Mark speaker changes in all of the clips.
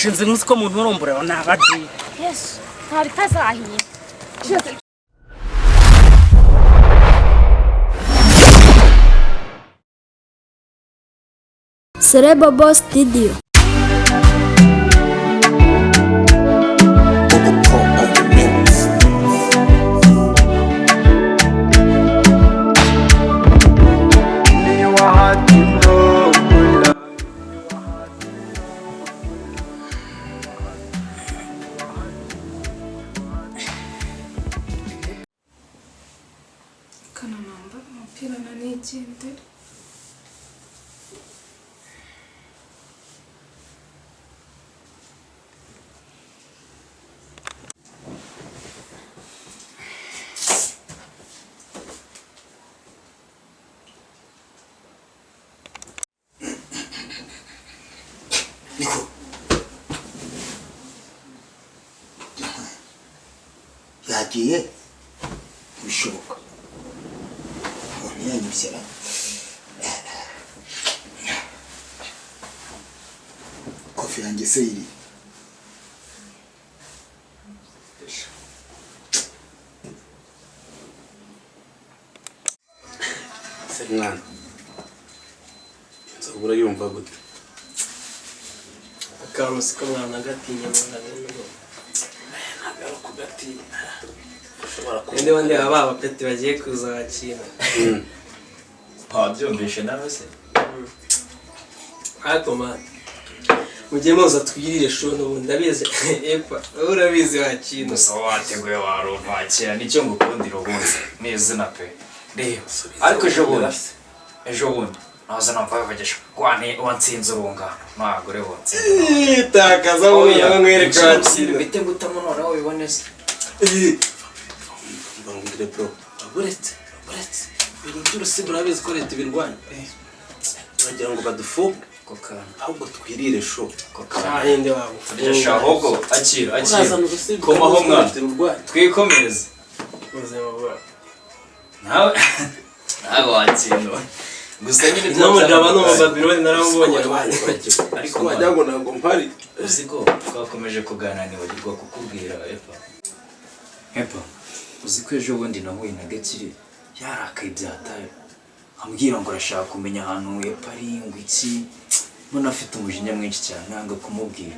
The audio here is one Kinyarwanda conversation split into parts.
Speaker 1: shinze nkuko umuntu urombura nabadi
Speaker 2: Yes ntari tazahiye
Speaker 3: Cerebral Studio.
Speaker 4: Kana namba umupira na nigende
Speaker 5: Niko yagiye bishoboka none yanyibsera kofi yanjye se iri
Speaker 6: Mwana nzabura yumva gute
Speaker 7: akamusi ko mwana gatinye mwana rero nagaro kugatinya ende wande aba pete bagiye kuzakira
Speaker 8: byumvishe nawe se
Speaker 7: atoma mugiye muza twirire shono ndabize epa urabizi wakina
Speaker 8: gusa wateguye warumvakira nicyo ngukundira ubundi nizina pe reba ariko ejo bundi naza namva bavugisha kwane wansinze urunga nagore wonse
Speaker 7: takaza wowe mwereka wakina
Speaker 8: bite gutamo none ubibonese
Speaker 6: ngire bro
Speaker 7: buretse ibintu byose burabizi ko leta birwanya
Speaker 6: bagira ngo badufunge
Speaker 8: kokana
Speaker 6: ahubwo twirire show
Speaker 7: kokana inde wabo
Speaker 8: tugesha ahubwo akira komaho mwana twikomereze
Speaker 7: ubuzima bwawe
Speaker 8: nawe wakino gusa nyine
Speaker 7: n'umugabo no mu Babylon naramubonye
Speaker 6: ariko wajya ngo ntabwo mpari
Speaker 8: uziko twakomeje kuganira nibagirwa kukubwira epa uziko ejo bundi nahuye na Gakire yarakaye byataye ambwira ngo arashaka kumenya ahantu epa ari ngo iki mbona afite umujinya mwinshi cyane nanga kumubwira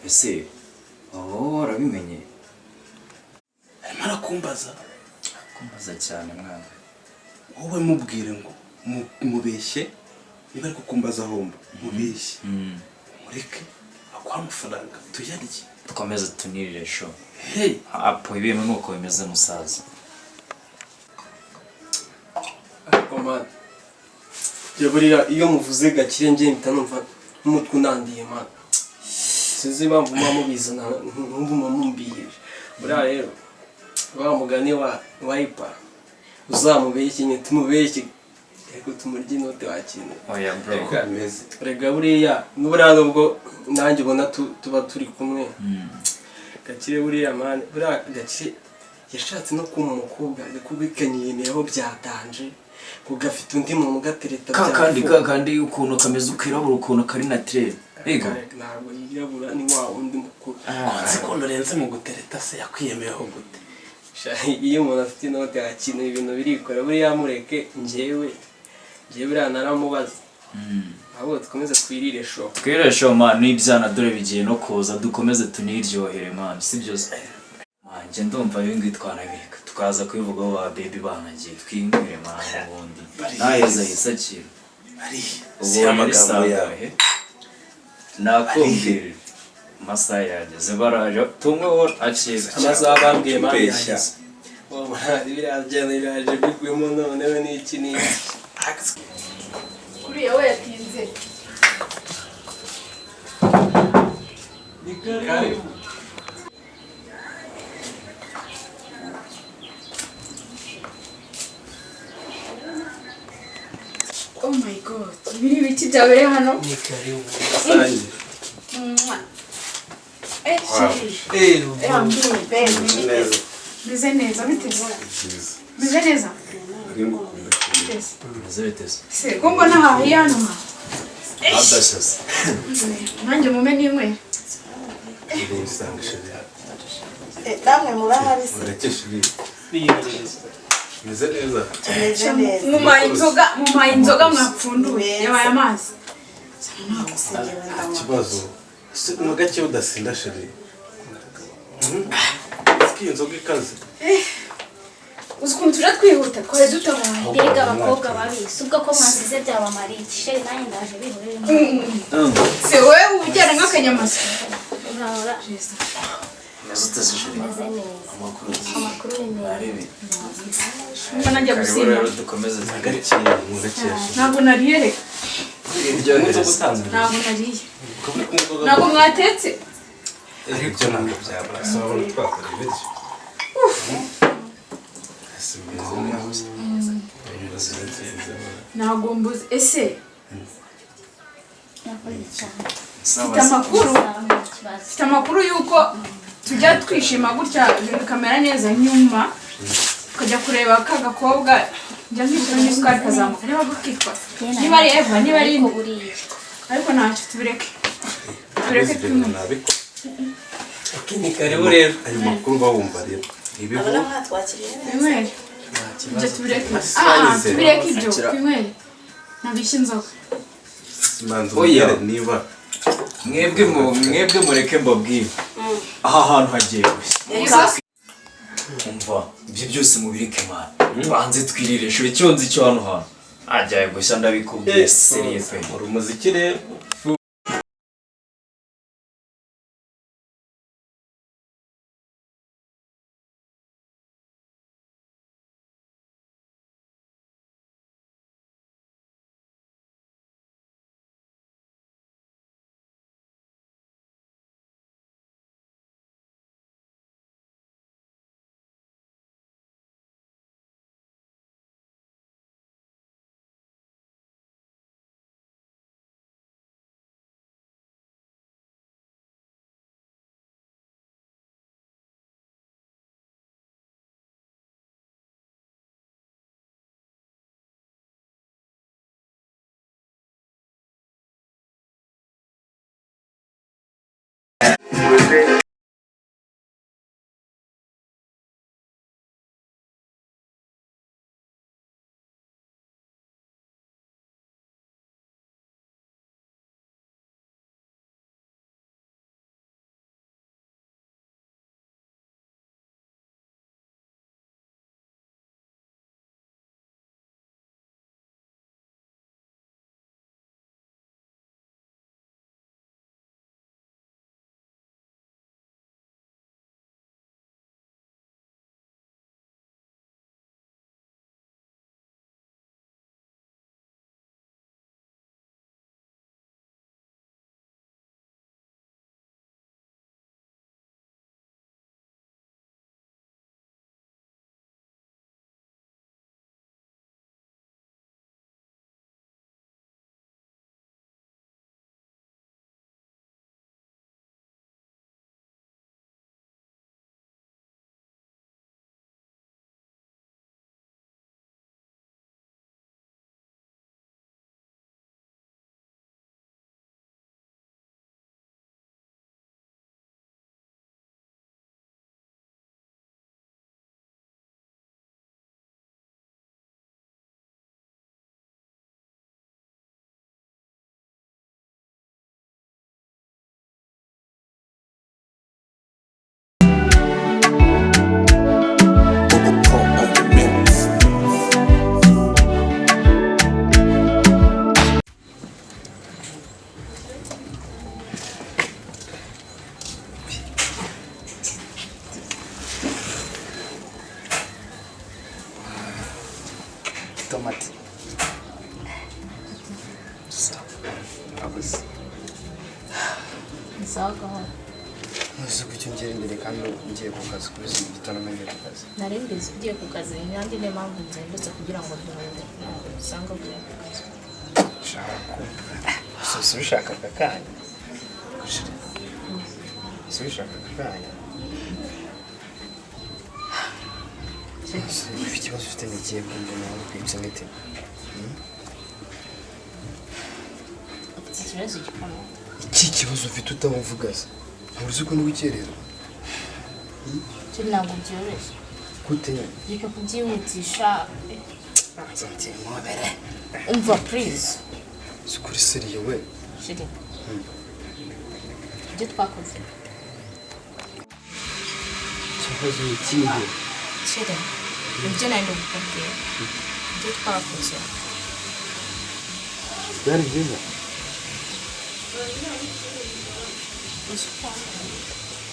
Speaker 8: ese arabimenye
Speaker 6: arimo arakumbaza
Speaker 8: cyane mwana
Speaker 6: wowe mubwire ngo mubeshye niba ari kukumbaza homba mubeshye mureke akwa amafaranga tuyarye
Speaker 8: dukomeze tunirire show
Speaker 6: hey
Speaker 8: apo ibintu nuko bimeze musaza
Speaker 7: komanda yaburira iyo muvuze Gakire nje mpita numva umutwe unandiye man sizi impamvu mamubizana ntumva mumbiye buriya rero wa mugani wa ipa uzamubeshye nyine tumubeshye ariko tumurye inote wakina
Speaker 8: oya bro
Speaker 6: ameze
Speaker 7: rega buriya n'uburiya nubwo nanjye ubona tuba turi kumwe Gakire buriya man buriya Gakire yashatse no kuma umukobwa kubikanyiyeniyeho byatanje kugafite undi muntu gatereta
Speaker 8: kandi ukuntu kameze ukirabura ukuntu kari naturel ego
Speaker 7: ntabwo yirabura ni wa undi mukuru
Speaker 6: konse ko norenze mu gutereta se yakwiyemeyeho gute
Speaker 7: iyo umuntu afite inote yakina ibintu birikora buriya mureke njyewe buriya naramubaza ahubwo dukomeze twirire show
Speaker 8: man n'ibyana dore bigiye no kuza dukomeze tuniryohere man si byose manje ndumva ibingi twanabika tukaza kwivugaho ba baby banagiye twinywere man ubundi naheza hisakira
Speaker 6: si amagambo yawe
Speaker 8: nakumbwira amasaha yageze baraje tumwe wo akira
Speaker 7: amasaha bambwiye mabeshya biriya biraje bigwemo none we n'iki
Speaker 4: kuriya we yatinze Oh my god ibiri biki byabereye hano
Speaker 7: ni karibu
Speaker 6: sange
Speaker 4: Bize neza biteze bize neza
Speaker 6: ari ngukunda
Speaker 8: Zebeteze
Speaker 4: se ko mbona hahiye hano
Speaker 8: adashaze
Speaker 4: nanjye mume nimwe
Speaker 9: namwe murahari se
Speaker 6: urekeshe meze neza
Speaker 9: tumeze neza
Speaker 4: mumaye inzoga mwapfunduye yabaye amazi
Speaker 6: ikibazo mu gake udasinda sheri iyo nzoga ikaze
Speaker 4: uzi ukuntu tuje twihuta twari dutabaye
Speaker 2: mbega abakobwa babisi ubwo ko mwasize byabamariye sheri nanjye ndaje bihurire
Speaker 4: se wowe ubyara nk'akanyamasyo
Speaker 2: urahora
Speaker 8: yazutase sheri
Speaker 2: meze neza amakuru ni meza
Speaker 4: mba najya gusimba
Speaker 8: rero dukomeze
Speaker 6: gake mu gake
Speaker 4: ntabwo nariye reka
Speaker 8: iryohereza
Speaker 4: ntabwo nariye ntabwo mwatetse
Speaker 6: ibyo ntabwo byabura sabona twakora ibiryo
Speaker 4: ntabwo mbuze ese mfite amakuru y'uko tujya twishima gutya ibintu bikamera neza nyuma ukajya kureba ka gakobwa njya nk'ibyo n'isukari kazamuka niba gukitwa niba ari eva niba ari indi ariko ntacyo tubireke tumwe
Speaker 8: ni karibu rero
Speaker 6: ayo makuru bawumva rero
Speaker 9: abana mwatwakiriye
Speaker 4: twinywere ibyo tubireke tubireke ibyo twinywere nabishye inzoga
Speaker 6: simanza umubwire niba
Speaker 8: mwebwe mureke mbabwire aha hantu hagiye gusa umva ibyo byose mubireke mwana banze twirire shuri icyo nzi cyo hano hantu ajyaye gusa ndabikubwiye seriye pe
Speaker 6: muri umuziki rero
Speaker 1: tomate. Abuze.
Speaker 2: Nzaga.
Speaker 1: Uzi ko cyongera imbere kandi ngiye ku kazi kuri iki gitondo ngiye ku kazi.
Speaker 2: Nari mbizi ugiye ku kazi kandi niyo mpamvu nzindutse kugira ngo duhunde. Usanga ugiye ku kazi.
Speaker 1: Shaka kumva. So bishaka akanya. Kushira. So bishaka akanya. Ikibazo ufite ni ikihe kumva nawe kwibye imiti?
Speaker 2: ikibazo gikomeye.
Speaker 1: Iki kibazo ufite utamuvuga se? Ntuzi ko n'uwikerera.
Speaker 2: Cyo ntabwo byoroshye.
Speaker 1: Gute?
Speaker 2: Reka kubyihutisha.
Speaker 1: Nzantiye mwabere.
Speaker 2: Umva please.
Speaker 1: Sikuri seriye we.
Speaker 2: Shiri. Ibyo twakoze.
Speaker 1: Ikibazo ni ikihe?
Speaker 2: Shiri. Ibyo nari ndakubwira. Ibyo twakoze.
Speaker 1: Byari byiza.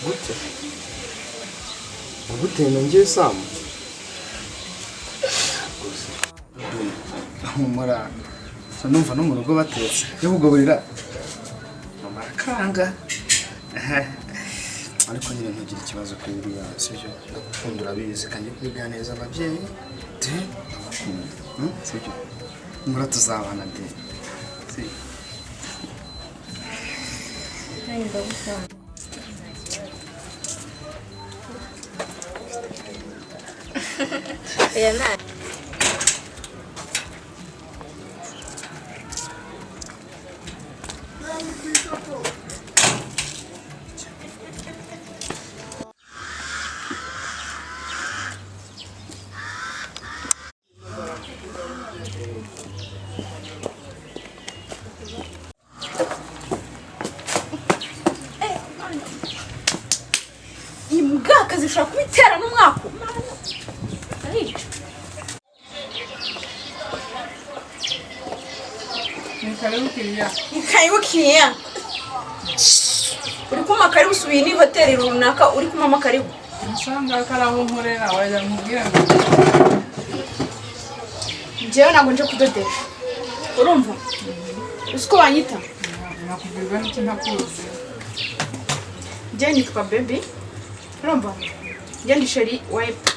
Speaker 1: Gute? Gute nongeye Samu? Humura. Numva no mu rugo batetse. Yo kugaburira. Mama arakanga. Ariko nyine ntugira ikibazo kuri buriya sibyo? Ndagukunda urabizi kandi kwiga neza ababyeyi. De ndabakunda. Sibyo? Mura tuzabana de. Si.
Speaker 2: Ndagukunda. Ya na.
Speaker 4: Imyaka zishobora kubitera n'umwaka. Karibu kiriya. Uri kuma karibu subiye ni hoteli runaka uri kuma makaribu.
Speaker 10: Nsanga karaho nkorera wajya mubwira ngo
Speaker 4: Jewe ntabwo nje kudodesha. Urumva? Usko banyita?
Speaker 10: nakubwirwa n'iki ntakuzi.
Speaker 4: Jewe nitwa baby. Urumva? Jewe ndi sheri wa Epa.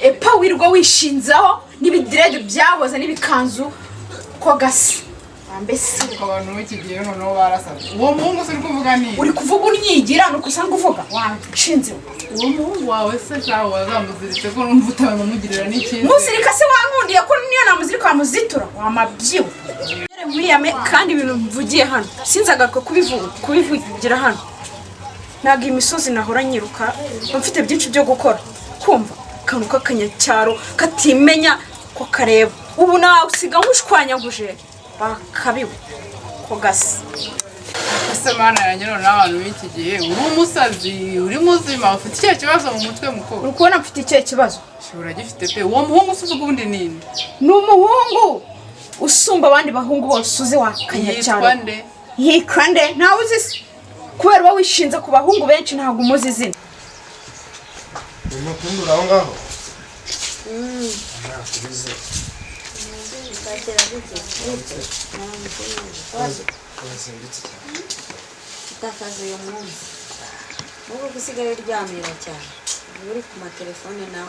Speaker 4: Epa wirwa wishinzaho n'ibidirede byaboza n'ibikanzu ko gasi. Mbese
Speaker 10: abantu b'iki gihe noneho barasabye. Uwo muhungu uri kuvuga ni
Speaker 4: uri kuvuga unyigira nuko usanga uvuga wanshinze.
Speaker 10: uwo muhungu wawe se cyangwa wazamuziritse ko numva utabamugirira n'ikindi.
Speaker 4: Muzirika se wankundiye ko niyo namuzirika wamuzitura wamabyiwe. Mwiyame kandi ibintu mvugiye hano sinzagaruka kubivugira hano. Ntabwo imisozi nahora nyiruka mfite byinshi byo gukora. Kumva kantu k'akanyacyaro katimenya ko kareba. Ubu nawe usiga nkushwanyaguje bakabiwe ko gasi.
Speaker 10: Ese mana yanjye none abantu b'iki gihe uri umusazi uri muzima ufite icyo kibazo mu mutwe mukuru.
Speaker 4: Uri kubona mfite icyo kibazo?
Speaker 10: Shobora gifite pe. Uwo muhungu usuvuga ubundi ninde?
Speaker 4: Ni umuhungu usumba abandi bahungu bose uzi wa kanyacyaro.
Speaker 10: Yitwa nde?
Speaker 4: Yitwa nde? Ntawe uzi se? Kubera uba wishinze ku bahungu benshi ntabwo umuzi izina.
Speaker 1: Umakundura aho ngaho. Nakubize.
Speaker 11: Utakaze uyu munsi ubu gusigaye uryamira cyane uri ku matelefone na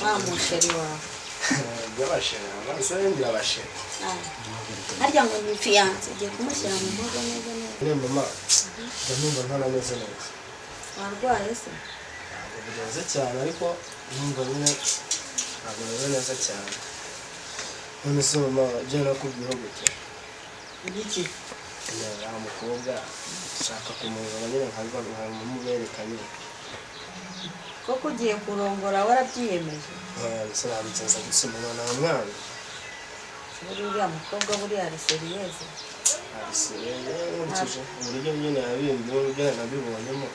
Speaker 11: wa musheri wawe
Speaker 1: Byabashera, abasore byabashera.
Speaker 11: harya ngo ni fiyanse ugiye kumushyira mu mboga neza neza.
Speaker 1: Ne mama, ndumva ntanameze neza.
Speaker 11: Warwaye se?
Speaker 1: Bigenze cyane ariko numva nyine ntabwo meze neza cyane. None se mama, jya nakubwira gute?
Speaker 11: Iki?
Speaker 1: Ya mukobwa shaka kumuzana nyine nkamuberekanye.
Speaker 11: Koko ugiye kurongora warabyiyemeje?
Speaker 1: Sinabiteza gusoma na mwana.
Speaker 11: Uriya mukobwa buriya ari seriyeze?
Speaker 1: Ari seriyeze nkurikije uburyo nyine yabibonye nabibonyemo.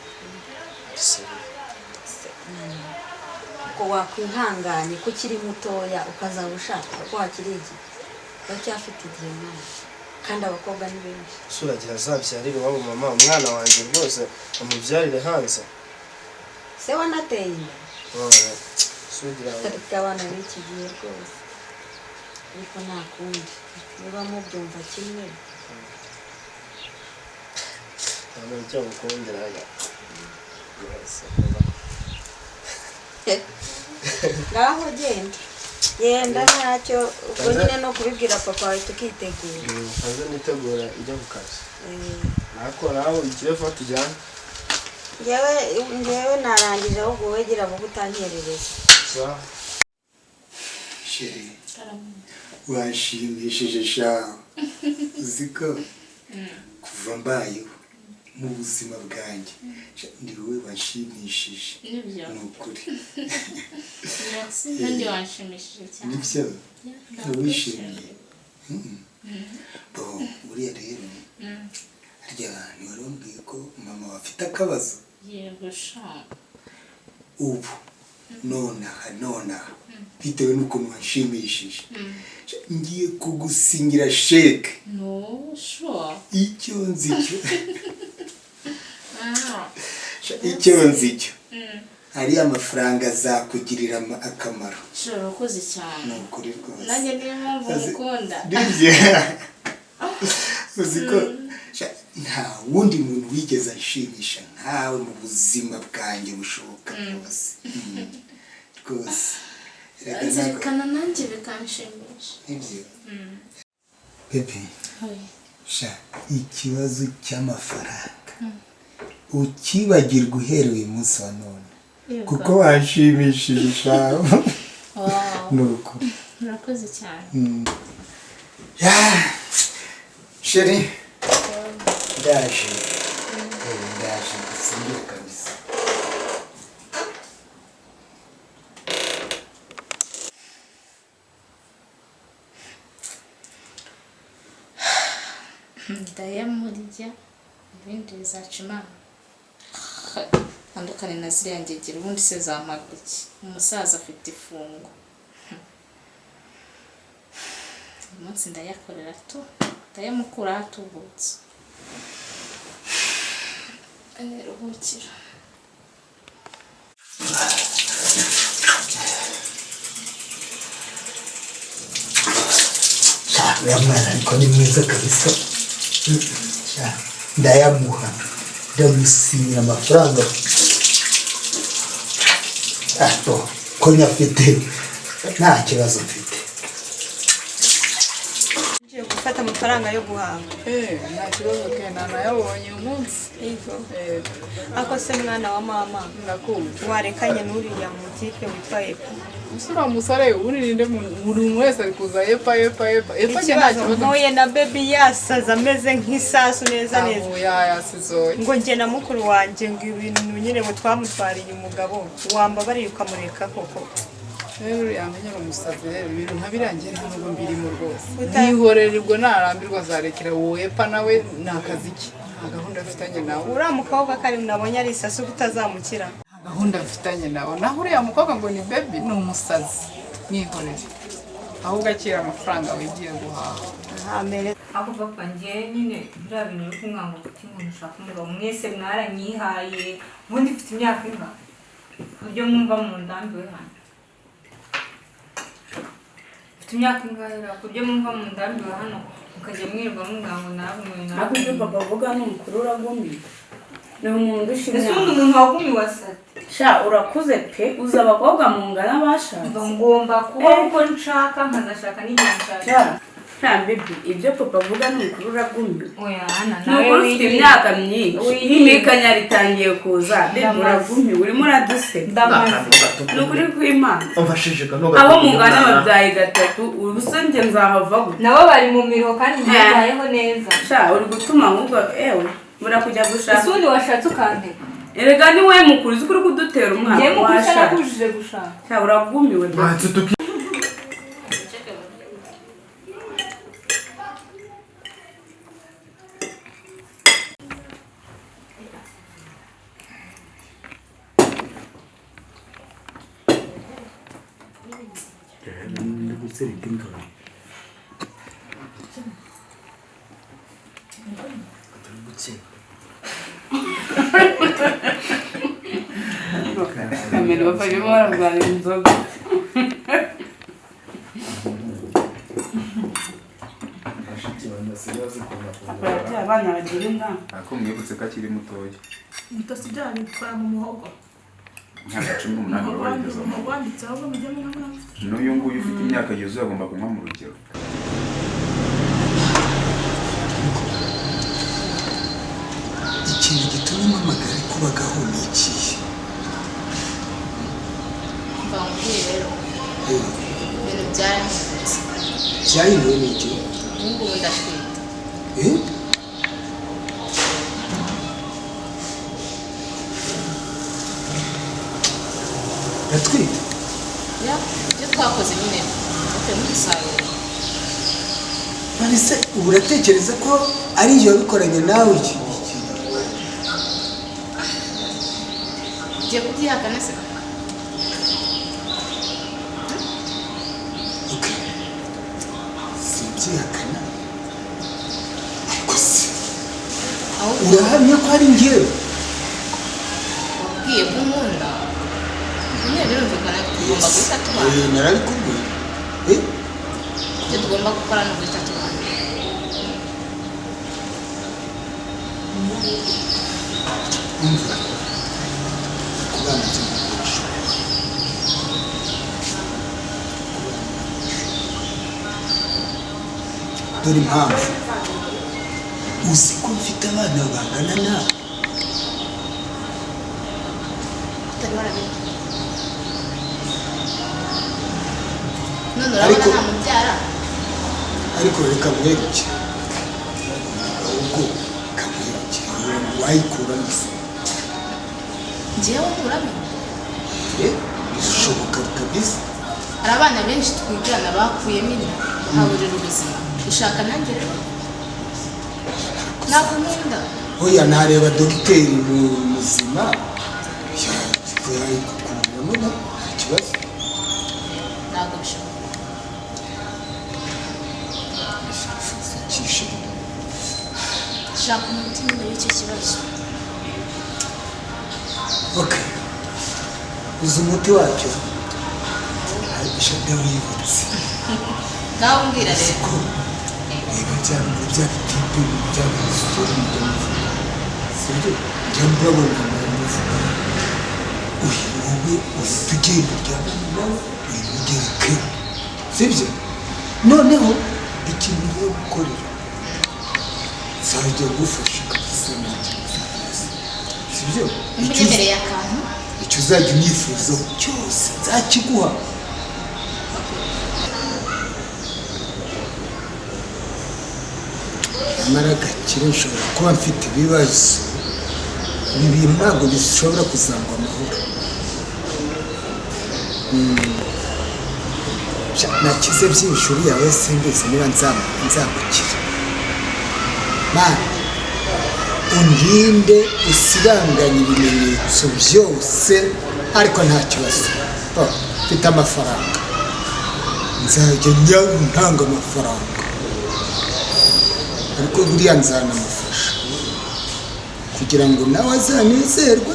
Speaker 11: Ko wakwihanganye ko ukiri mutoya ukazaba ushaka ko hakiri igihe uracyafite igihe mwana kandi abakobwa ni benshi.
Speaker 1: Suragira azabyarire iwabo mama umwana wanjye rwose amubyarire hanze.
Speaker 11: Se wanateye inda?
Speaker 1: Sugira
Speaker 11: ariko abana b'iki gihe rwose ariko nta kundi niba mubyumva kimwe
Speaker 1: ntabwo icyo mukundira
Speaker 11: ngaho genda ntacyo ubwo nyine no kubibwira papa wawe tukitegura.
Speaker 1: Hanze nitegura ijya ku kazi. Nako nawe ugiye fata ujyane.
Speaker 11: Ngewe narangije ahubwo wegera vuba utankerereza.
Speaker 5: Sheri, washimishije sha. Uziko kuva mbayeho mu buzima bwanjye ndi wowe wanshimishije ni ukuri
Speaker 2: nanjye wanshimishije cyane
Speaker 5: nibyo wishimiye buriya rero harya niwari wambwiye ko mama wafite akabazo
Speaker 2: yego sha
Speaker 5: ubu nonaha bitewe n'ukuntu wanshimishije ngiye kugusinyira sheke
Speaker 2: no sure
Speaker 5: icyo nzi cyo ari amafaranga azakugirira akamaro
Speaker 2: sure ukoze cyane
Speaker 5: ni ukuri rwose
Speaker 2: nanjye niyo mpamvu mukunda
Speaker 5: uzi ko nta wundi muntu wigeze anshimisha nkawe mu buzima bwanjye bushoboka rwose rwose
Speaker 2: nzirikana nanjye bikanshimisha
Speaker 5: ibyo pepe sha ikibazo cy'amafaranga ukibagirwa uhereye uyu munsi wa none kuko wanshimishije shaho nuko
Speaker 2: murakoze cyane
Speaker 5: sheri ndaje singiye kabisa
Speaker 2: ndayamurya ibindi bizaca imana tandukane na ziriya ngegera ubundi se zampaga iki umusaza afite ifungo uyu munsi ndayakorera tu ndayamukura atubutse aniruhukira
Speaker 5: uriya mwana ariko ni mwiza kabisa ndayamuha ndamusinyira amafaranga ko nyafite nta kibazo mfite
Speaker 11: ngiye gufata amafaranga yo guhaha
Speaker 10: nta kibazo kena nayabonye uyu munsi
Speaker 11: ako se mwana wa mama
Speaker 10: ndakumva
Speaker 11: warekanye n'uriya mutipe witwa epa
Speaker 10: usura musare uririnde buri wese ari kuza epa
Speaker 11: ikibazo ntuye na baby yasaza ameze nk'isasu neza ngo njye na mukuru wanjye ngo ibintu nyine ngo twamutwariye umugabo wambabariye ukamureka koko
Speaker 10: rero yamenye umusazi rero ibintu ntabirangiye ntabwo mbirimo rwose nihorererwa narambirwa azarekera wowe epa nawe ni akazi ke nta gahunda afitanye nawe
Speaker 11: uriya mukobwa kari nabonye ari isasu utazamukira
Speaker 10: gahunda mfitanye nawe naho uriya mukobwa ngo ni baby ni umusazi mwihorere ahubwo akira amafaranga wigiye guhaha
Speaker 12: ako papa njye nyine biriya bintu byo kumwanga umuti umuntu ushaka umugabo mwese mwaranyihaye ubundi mfite imyaka ingahe uburyo mwumva mu ndambiwe hano mfite imyaka ingahe uburyo mwumva mu ndambiwe hano mukajya mwirwa mumwango nawe
Speaker 13: ariko ibyo papa avuga ni umukuru uragumiwe ni umuntu ushimye
Speaker 12: ese undi umuntu wagumiwe asate
Speaker 13: sha urakuze pe uzi abakobwa mu ngana bashatse
Speaker 12: ngomba kuba uko nshaka nkazashaka n'igihe nshaka
Speaker 13: nta bibi ibyo papa avuga ni umukuru uragumiwe
Speaker 12: oya hana
Speaker 13: nawe ufite imyaka myinshi n'imikanya ritangiye kuza bibi uragumiwe urimo uraduseka ni ukuri kw'Imana abo mu ngana babyaye gatatu ubuse njye nzahava gute
Speaker 12: nabo bari mu miho kandi ntibayeho neza
Speaker 13: sha uri gutuma ahubwo murakujya gushaka
Speaker 12: ese undi washatse ukandeka
Speaker 13: erega ni we mukuru uzi kuri kudutera umwaka
Speaker 12: njye mukuru nakujije gushaka
Speaker 13: sha uragumiwe kamera bafashe bararwara inzoga abana bagira inka
Speaker 14: ako mwibutse ko akiri mutoya
Speaker 2: mutasi bya bitwara mu muhogo
Speaker 14: imyaka 18 wageze mu
Speaker 2: wanditseho ngo mujye mu nama
Speaker 14: n'uyu nguyu ufite imyaka yuzuye agomba kunywa mu rugero
Speaker 5: ikintu gituma mpamagara kubagaho ni ikihe
Speaker 2: mbambwiye rero ibintu byarahindutse
Speaker 5: byahinduwe ni iki
Speaker 2: ubu ndashwita
Speaker 5: Yatwite?
Speaker 2: Ya, ibyo twakoze nyine bafite n'umusaruro.
Speaker 5: None se uratekereza ko ari njye wabikoranye nawe iki?
Speaker 2: Ugiye kubyihakana se?
Speaker 5: Sibyihakana ariko se urahamya ko ari njyewe?
Speaker 2: Wabwiye nk'unkunda nyine birumvikana tugomba guhita tubana.
Speaker 5: Narabikubwiye.
Speaker 2: Icyo tugomba gukora ni uguhita tubana.
Speaker 5: Umva kubana by'umukoresha dore impamvu uzi ko mfite abana bangana nawe.
Speaker 2: Utari warabizi. None urabona nta mubyara?
Speaker 5: Ariko reka mwereke ahubwo kamwereke wayikuramo se.
Speaker 2: Njyewe nkuramo?
Speaker 5: Bishoboka kabisa.
Speaker 2: Hari abana benshi twigana bakuyemo inda bahaburira ubuzima. Ushaka nanjye rero? Ntabwo nkunda.
Speaker 5: Oya nareba dogiteri muzima yakukuramo nta kibazo.
Speaker 2: Ntabwo bishoboka. Shaka umuti nyuma y'icyo kibazo.
Speaker 5: Okay. Uzi umuti wacyo? Shada wibutse.
Speaker 2: Nawe umbwira rero.
Speaker 5: Reba byaba byabitipe byabisuri ndamuvuga. Sibyo? Jambo urabona ndamuvuga. Wowe utugenda ryaba nawe uyigereke. Sibyo? Noneho ikintu yo gukorera zajya gufasha kabisa nanjye. Sibyo?
Speaker 2: Umunyemereye akantu?
Speaker 5: Icyo uzajya unyifuzaho cyose nzakiguha. Nyamara gakire nshobora kuba mfite ibibazo. Ibi bintu ntabwo bishobora kuzangwa amahoro. Nakize by'ishuri yawe simbizi niba nzamukira. Mana undinde usibanganye ibimenyetso byose ariko nta kibazo. Mfite amafaranga nzajya ntanga amafaranga ariko buriya nzanamufasha kugira ngo nawe azanezerwe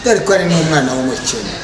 Speaker 5: dore ko ari n'umwana w'umukene.